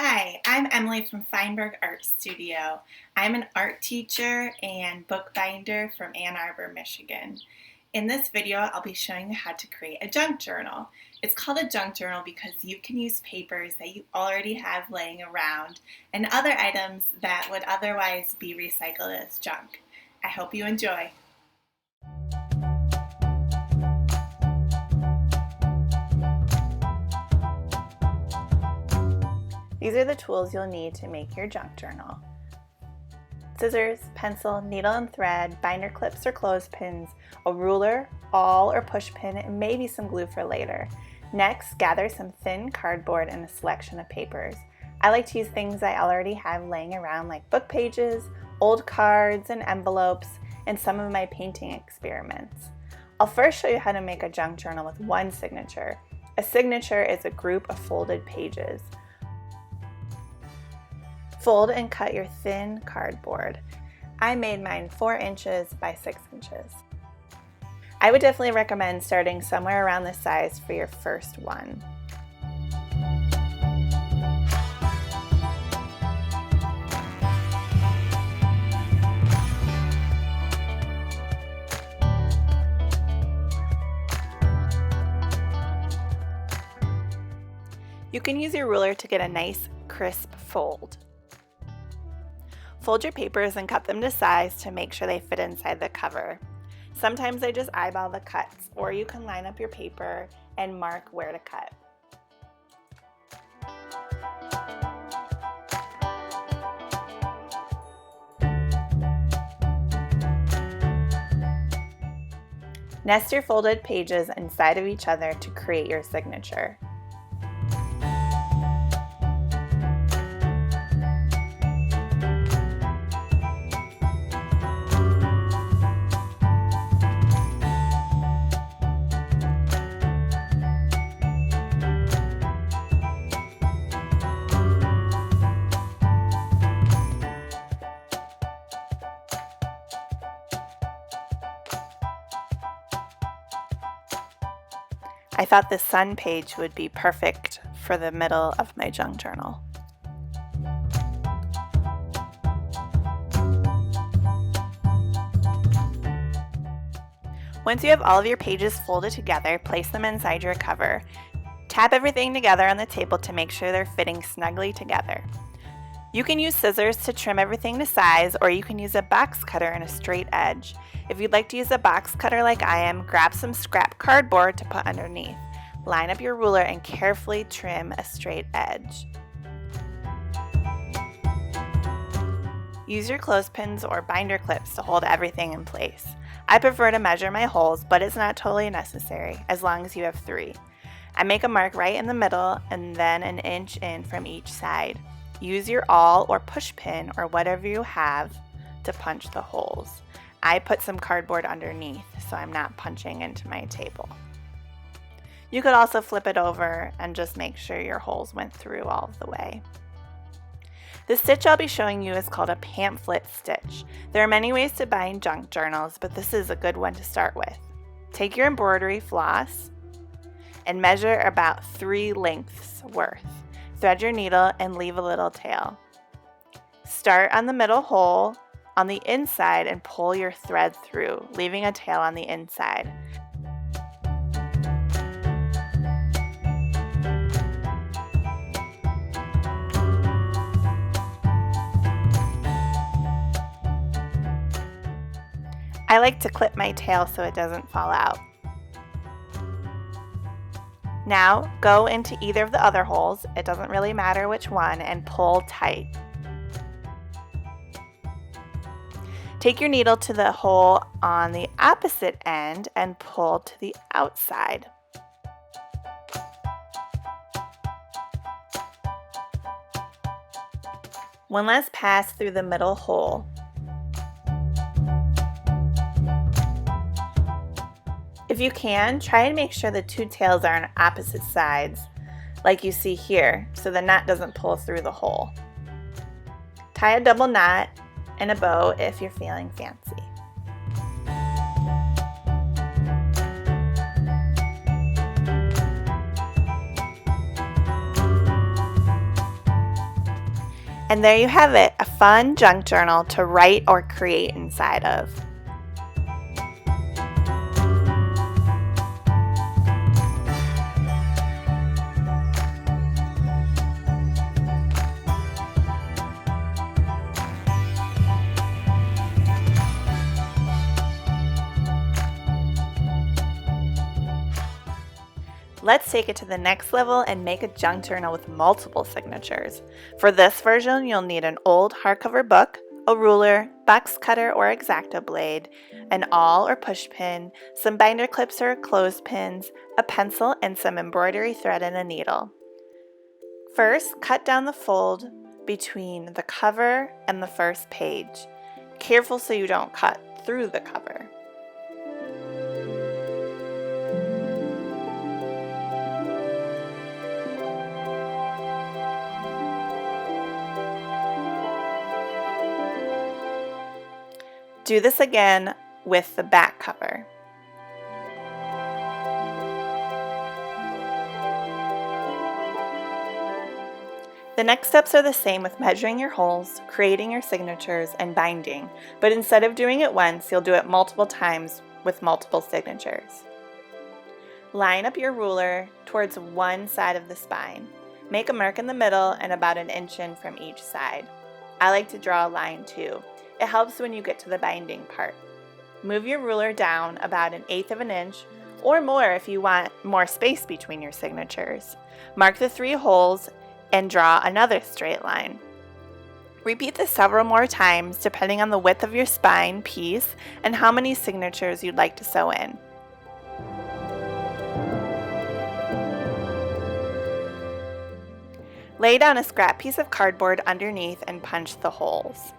Hi, I'm Emily from Feinberg Art Studio. I'm an art teacher and bookbinder from Ann Arbor, Michigan. In this video, I'll be showing you how to create a junk journal. It's called a junk journal because you can use papers that you already have laying around and other items that would otherwise be recycled as junk. I hope you enjoy. These are the tools you'll need to make your junk journal. Scissors, pencil, needle and thread, binder clips or clothespins, a ruler, awl or push pin, and maybe some glue for later. Next, gather some thin cardboard and a selection of papers. I like to use things I already have laying around like book pages, old cards and envelopes, and some of my painting experiments. I'll first show you how to make a junk journal with one signature. A signature is a group of folded pages. Fold and cut your thin cardboard. I made mine 4 inches by 6 inches. I would definitely recommend starting somewhere around this size for your first one. You can use your ruler to get a nice crisp fold. Fold your papers and cut them to size to make sure they fit inside the cover. Sometimes I just eyeball the cuts, or you can line up your paper and mark where to cut. Nest your folded pages inside of each other to create your signature. I thought the sun page would be perfect for the middle of my junk journal. Once you have all of your pages folded together, place them inside your cover. Tap everything together on the table to make sure they're fitting snugly together. You can use scissors to trim everything to size, or you can use a box cutter and a straight edge. If you'd like to use a box cutter like I am, grab some scrap cardboard to put underneath. Line up your ruler and carefully trim a straight edge. Use your clothespins or binder clips to hold everything in place. I prefer to measure my holes, but it's not totally necessary as long as you have 3. I make a mark right in the middle and then an inch in from each side. Use your awl or push pin or whatever you have to punch the holes. I put some cardboard underneath so I'm not punching into my table. You could also flip it over and just make sure your holes went through all of the way. The stitch I'll be showing you is called a pamphlet stitch. There are many ways to bind junk journals, but this is a good one to start with. Take your embroidery floss and measure about 3 lengths worth. Thread your needle and leave a little tail. Start on the middle hole on the inside and pull your thread through, leaving a tail on the inside. I like to clip my tail so it doesn't fall out. Now go into either of the other holes, it doesn't really matter which one, and pull tight. Take your needle to the hole on the opposite end and pull to the outside. One last pass through the middle hole. If you can, try and make sure the 2 tails are on opposite sides, like you see here, so the knot doesn't pull through the hole. Tie a double knot and a bow if you're feeling fancy. And there you have it, a fun junk journal to write or create inside of. Let's take it to the next level and make a junk journal with multiple signatures. For this version, you'll need an old hardcover book, a ruler, box cutter or X-Acto blade, an awl or push pin, some binder clips or clothespins, a pencil, and some embroidery thread and a needle. First, cut down the fold between the cover and the first page. Careful so you don't cut through the cover. Do this again with the back cover. The next steps are the same with measuring your holes, creating your signatures, and binding, but instead of doing it once, you'll do it multiple times with multiple signatures. Line up your ruler towards one side of the spine. Make a mark in the middle and about an inch in from each side. I like to draw a line too. It helps when you get to the binding part. Move your ruler down about 1/8 of an inch or more if you want more space between your signatures. Mark the 3 holes and draw another straight line. Repeat this several more times depending on the width of your spine piece and how many signatures you'd like to sew in. Lay down a scrap piece of cardboard underneath and punch the holes.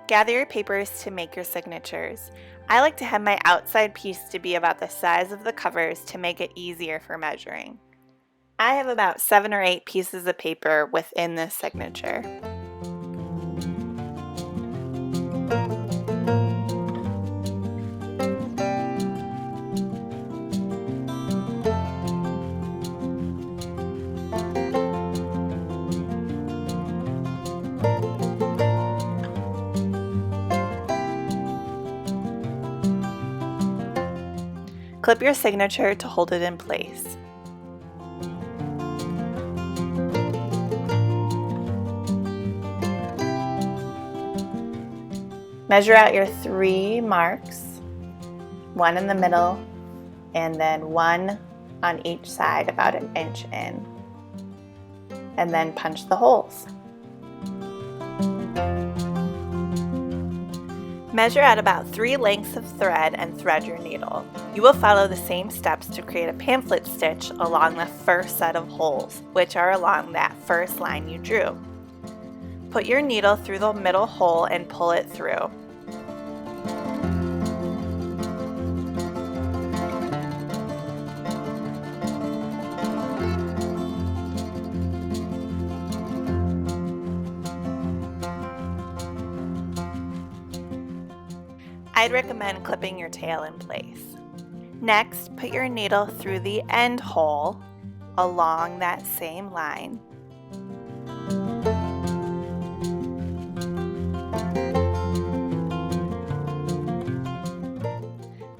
Gather your papers to make your signatures. I like to have my outside piece to be about the size of the covers to make it easier for measuring. I have about 7 or 8 pieces of paper within this signature. Clip your signature to hold it in place. Measure out your 3 marks, 1 in the middle, and then 1 on each side about 1 inch in. And then punch the holes. Measure out about 3 lengths of thread and thread your needle. You will follow the same steps to create a pamphlet stitch along the first set of holes, which are along that first line you drew. Put your needle through the middle hole and pull it through. I'd recommend clipping your tail in place. Next, put your needle through the end hole along that same line.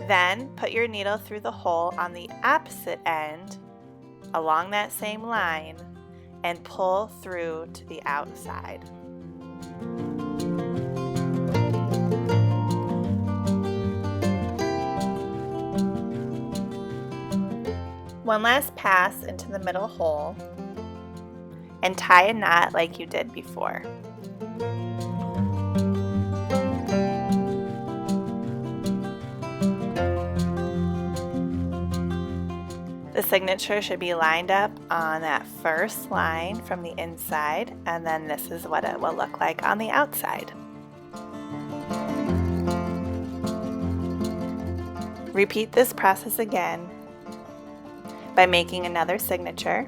Then, put your needle through the hole on the opposite end along that same line and pull through to the outside. One last pass into the middle hole and tie a knot like you did before. The signature should be lined up on that first line from the inside, and then this is what it will look like on the outside. Repeat this process again by making another signature.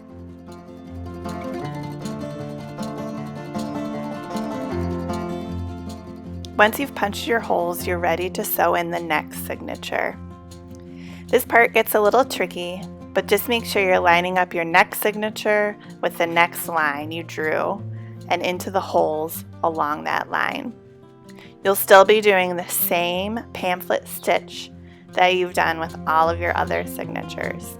Once you've punched your holes, you're ready to sew in the next signature. This part gets a little tricky, but just make sure you're lining up your next signature with the next line you drew and into the holes along that line. You'll still be doing the same pamphlet stitch that you've done with all of your other signatures.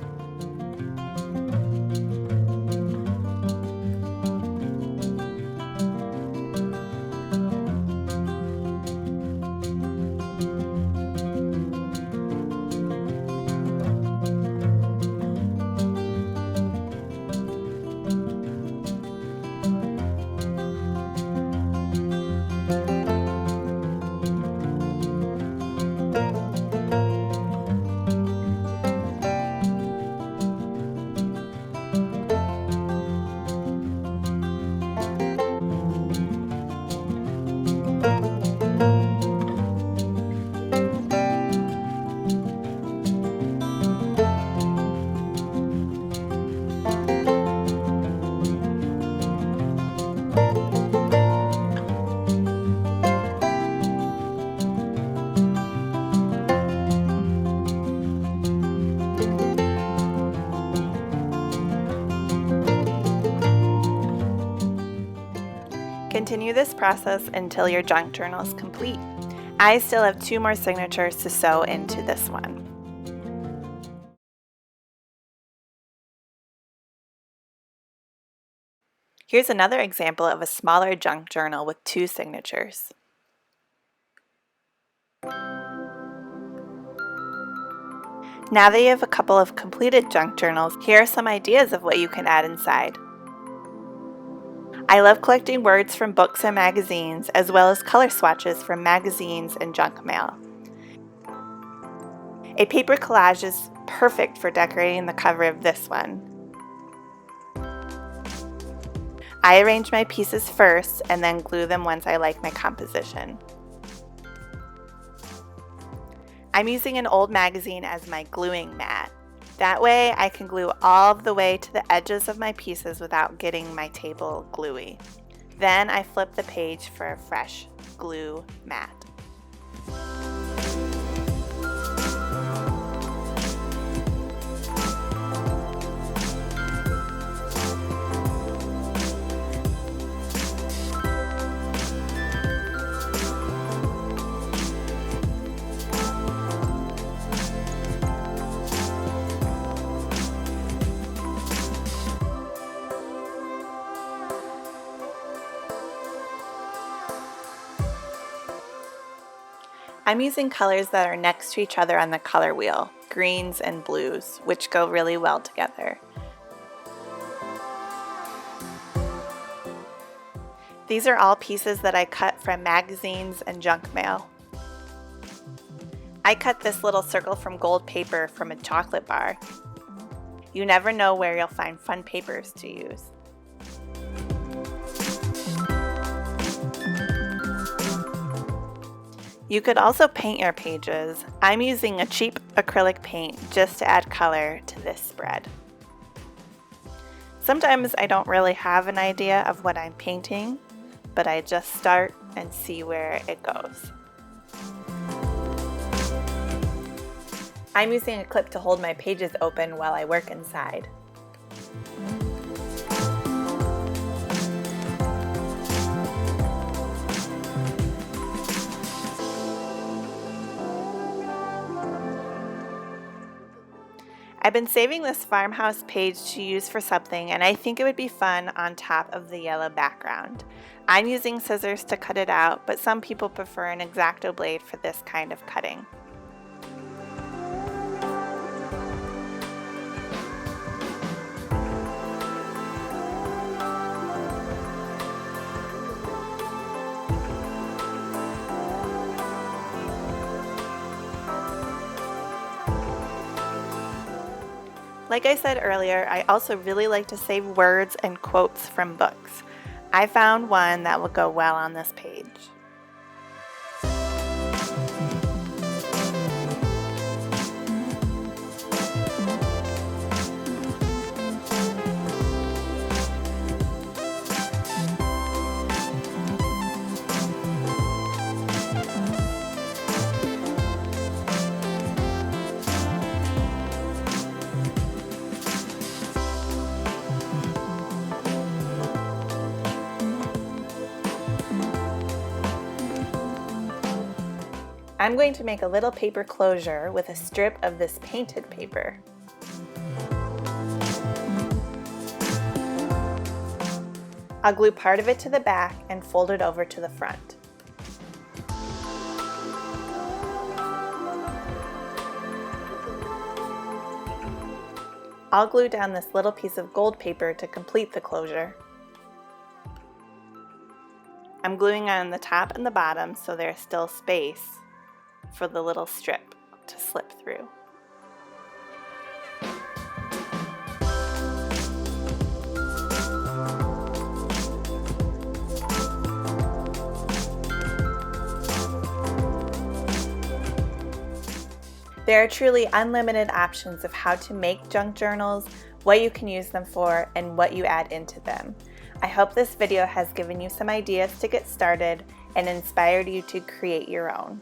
Continue this process until your junk journal is complete. I still have 2 more signatures to sew into this one. Here's another example of a smaller junk journal with 2 signatures. Now that you have a couple of completed junk journals, here are some ideas of what you can add inside. I love collecting words from books and magazines, as well as color swatches from magazines and junk mail. A paper collage is perfect for decorating the cover of this one. I arrange my pieces first and then glue them once I like my composition. I'm using an old magazine as my gluing mat. That way I can glue all of the way to the edges of my pieces without getting my table gluey. Then I flip the page for a fresh glue mat. I'm using colors that are next to each other on the color wheel, greens and blues, which go really well together. These are all pieces that I cut from magazines and junk mail. I cut this little circle from gold paper from a chocolate bar. You never know where you'll find fun papers to use. You could also paint your pages. I'm using a cheap acrylic paint just to add color to this spread. Sometimes I don't really have an idea of what I'm painting, but I just start and see where it goes. I'm using a clip to hold my pages open while I work inside. I've been saving this farmhouse page to use for something, and I think it would be fun on top of the yellow background. I'm using scissors to cut it out, but some people prefer an X-Acto blade for this kind of cutting. Like I said earlier, I also really like to save words and quotes from books. I found one that will go well on this page. I'm going to make a little paper closure with a strip of this painted paper. I'll glue part of it to the back and fold it over to the front. I'll glue down this little piece of gold paper to complete the closure. I'm gluing on the top and the bottom so there's still space for the little strip to slip through. There are truly unlimited options of how to make junk journals, what you can use them for, and what you add into them. I hope this video has given you some ideas to get started and inspired you to create your own.